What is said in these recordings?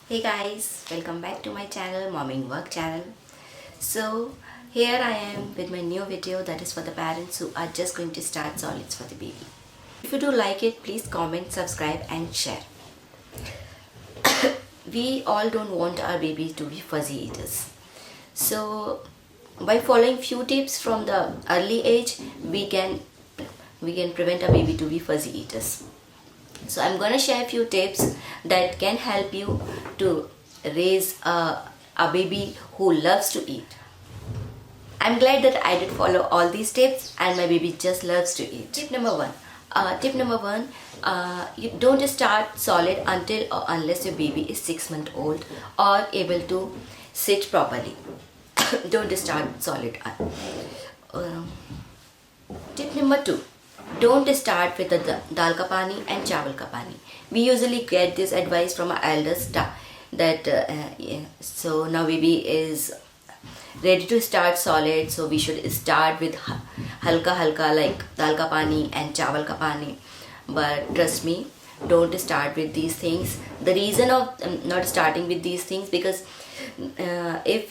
Hey guys, welcome back to my channel, Momming Work channel. So here I am with my new video that is for the parents who are just going to start solids for the baby. If you do like it, please comment, subscribe and share. We all don't want our babies to be fuzzy eaters. So by following few tips from the early age, we can prevent our baby to be fuzzy eaters. So I'm gonna share a few tips that can help you to raise a baby who loves to eat. I'm glad that I did follow all these tips and my baby just loves to eat. Tip number one. You don't start solid until or unless your baby is 6 months old or able to sit properly. Don't start solid. Tip number two. Don't start with the dal ka pani and chawal ka pani. We usually get this advice from our elders so now baby is ready to start solid, so we should start with halka like dal ka pani and chawal ka pani. But trust me, don't start with these things. The reason of not starting with these things, because if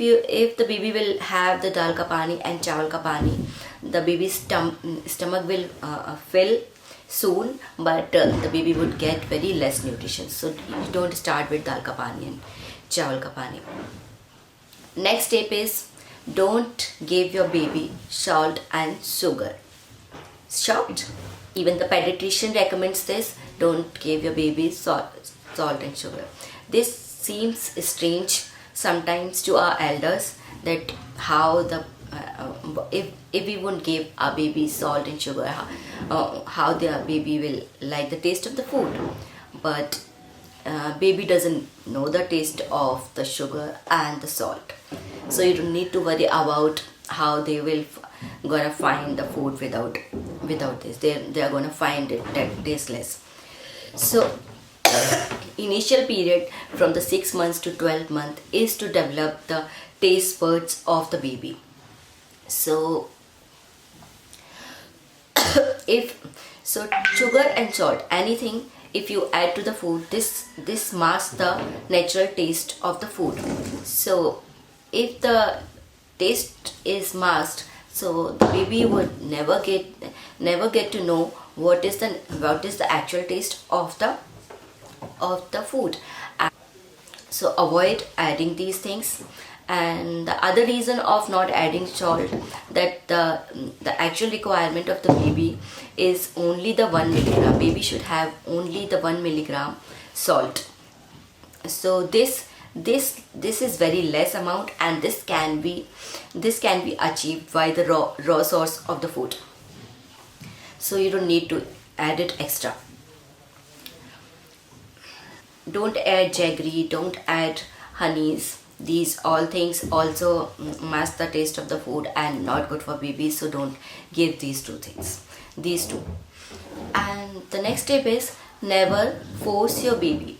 the baby will have the dal ka pani and chawal ka pani, the baby's stomach will fill soon, but the baby would get very less nutrition. So you don't start with dal ka pani and chawal ka pani. Next step is, don't give your baby salt and sugar. Salt, even the pediatrician recommends this. Don't give your baby salt and sugar. This seems strange sometimes to our elders, that how the if we won't give our baby salt and sugar, how the baby will like the taste of the food. But baby doesn't know the taste of the sugar and the salt, so you don't need to worry about how they will gonna find the food without this. They are gonna find it that tasteless. So initial period from the 6 months to 12 months is to develop the taste buds of the baby. So sugar and salt, anything if you add to the food, this masks the natural taste of the food. So if the taste is masked, so the baby would never get to know what is the actual taste of the food. So avoid adding these things. And the other reason of not adding salt, that the actual requirement of the baby is only the 1 milligram. Baby should have only the 1 milligram salt. So this is very less amount, and this can be achieved by the raw source of the food. So you don't need to add it extra. Don't add jaggery, don't add honeys. These all things also mask the taste of the food and not good for babies, so don't give these two. And the next step is, never force your baby.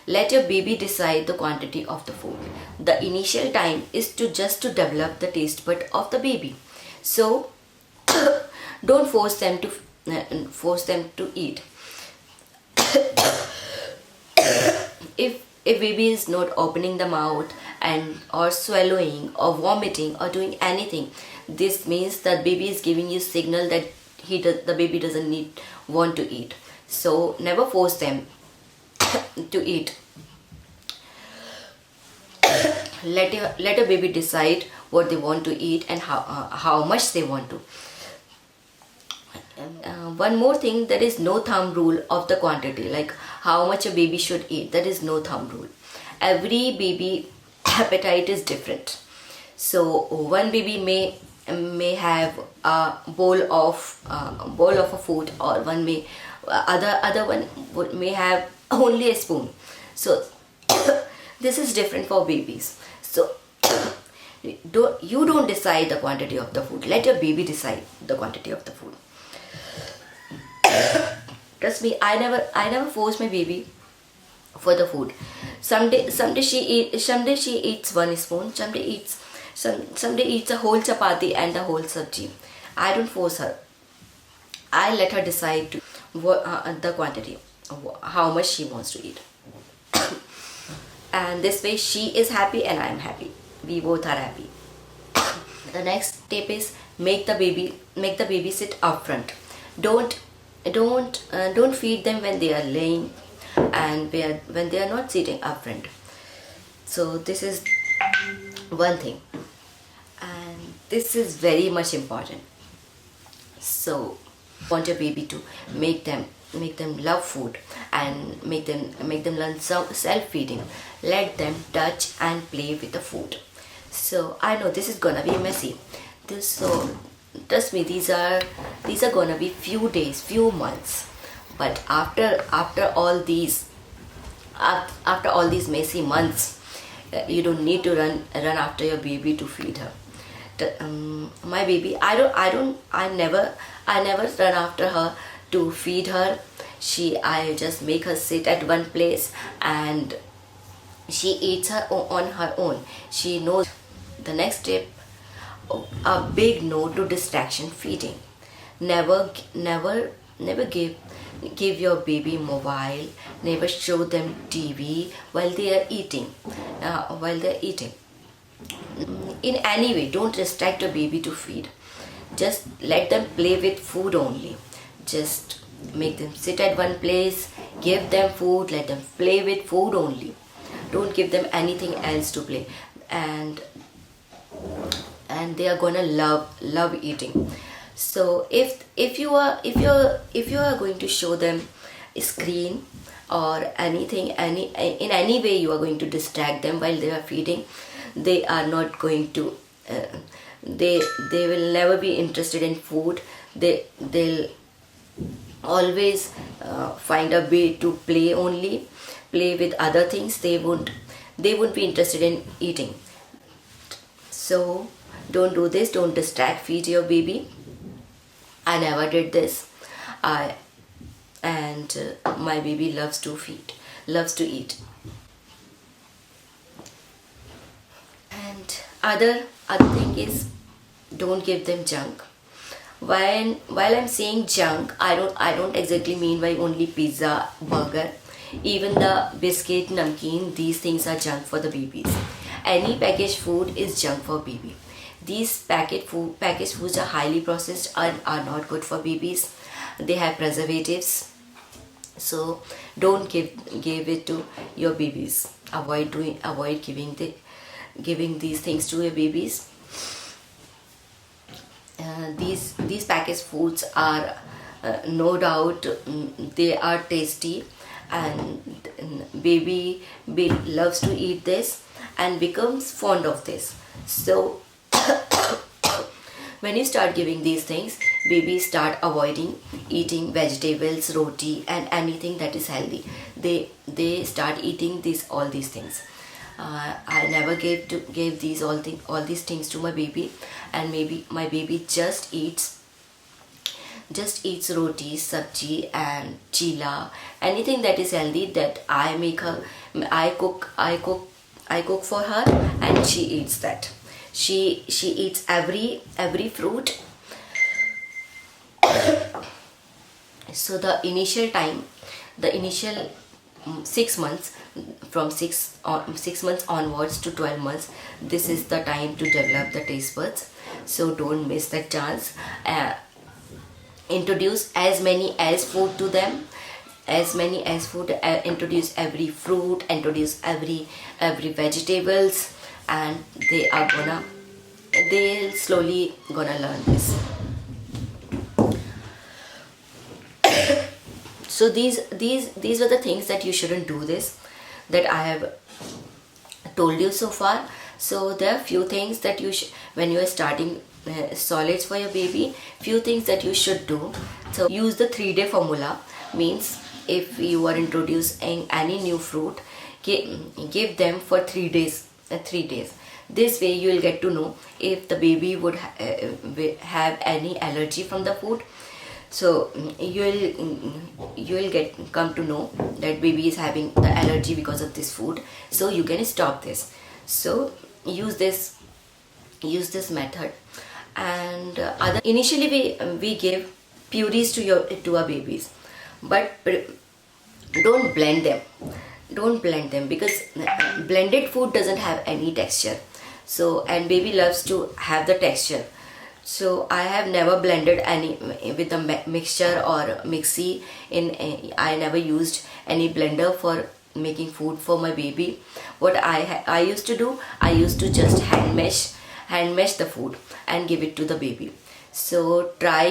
Let your baby decide the quantity of the food. The initial time is to develop the taste bud of the baby. So don't force them to eat. If baby is not opening the mouth and or swallowing or vomiting or doing anything, this means that baby is giving you signal that the baby doesn't want to eat. So never force them to eat. Let your baby decide what they want to eat and how much they want to. One more thing, there is no thumb rule of the quantity, like how much a baby should eat. There is no thumb rule. Every baby appetite is different. So one baby may have a bowl of a food, or other one may have only a spoon. So this is different for babies. So you don't decide the quantity of the food. Let your baby decide the quantity of the food. Trust me, I never force my baby for the food. Someday she eats 1 spoon. Someday eats a whole chapati and a whole sabji. I don't force her. I let her decide the quantity, how much she wants to eat. and this way she is happy and I am happy, we both are happy. The next tip is make the baby sit up front. Don't don't don't feed them when they are laying and when they are not sitting up front. So this is one thing, and this is very much important. So want your baby to make them love food and make them learn self feeding. Let them touch and play with the food. So I know this is gonna be messy. So trust me, these are gonna be few days, few months. But after all these messy months, you don't need to run after your baby to feed her. My baby, I never run after her to feed her. I just make her sit at one place and she eats on her own. She knows. The next tip, a big no to distraction feeding. Never give your baby mobile. Never show them TV while they are eating. In any way, don't distract your baby to feed. Just let them play with food only. Just make them sit at one place, give them food, let them play with food only. Don't give them anything else to play. And they are gonna love eating. So if you are going to show them a screen or anything, in any way you are going to distract them while they are feeding, they are not going to they will never be interested in food. They'll always find a way to play with other things. They won't be interested in eating. So don't do this. Don't distract feed your baby. I never did this. My baby loves to eat. And other thing is, don't give them junk. While I'm saying junk, I don't exactly mean by only pizza, burger. Even the biscuit, namkeen, these things are junk for the babies. Any packaged food is junk for baby. These packaged foods are highly processed and are not good for babies. They have preservatives. So don't give it to your babies. Avoid giving these things to your babies. These packaged foods are no doubt they are tasty, and baby loves to eat this and becomes fond of this. So when you start giving these things, babies start avoiding eating vegetables, roti, and anything that is healthy. They start eating all these things. I never gave all these things to my baby, and maybe my baby just eats roti, sabji, and chila, anything that is healthy that I make her. I cook for her, and she eats that. She eats every fruit. So the initial 6 months, from 6 months onwards to 12 months, this is the time to develop the taste buds. So don't miss that chance. Introduce as many as food to them. Introduce every fruit, introduce every vegetables, and they'll slowly gonna learn this. So these are the things that you shouldn't do this, that I have told you so far. So there are few things that when you are starting solids for your baby, few things that you should do. So use the 3-day formula. Means if you are introducing any new fruit, give them for 3 days. 3 days. This way you will get to know if the baby would have any allergy from the food. So you will come to know that baby is having the allergy because of this food. So you can stop this. So use this method. And initially we give purees to our babies, but don't blend them. don't blend them, because blended food doesn't have any texture. So, and baby loves to have the texture. So I have never blended any with a mixture or mixie. I never used any blender for making food for my baby. What I used to do, I used to just hand mesh the food and give it to the baby. So try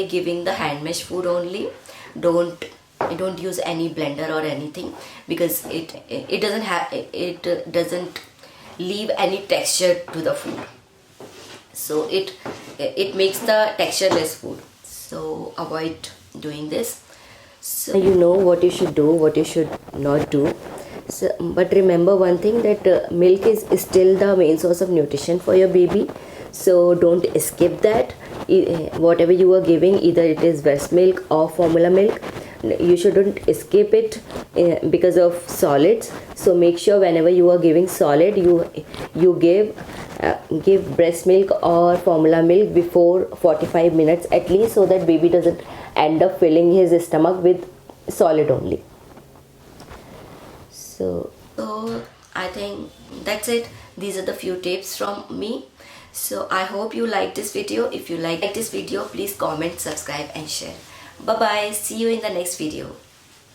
giving the hand mesh food only. Don't use any blender or anything, because it doesn't leave any texture to the food. So it makes the textureless food. So avoid doing this. So you know what you should do, what you should not do. So, but remember one thing, that milk is still the main source of nutrition for your baby. So don't skip that. Whatever you are giving, either it is breast milk or formula milk, you shouldn't skip it because of solids. So make sure whenever you are giving solid, you give breast milk or formula milk before 45 minutes at least, so that baby doesn't end up filling his stomach with solid only. So I think that's it. These are the few tips from me. So I hope you like this video. If you like this video, please comment, subscribe and share. Bye bye. See you in the next video.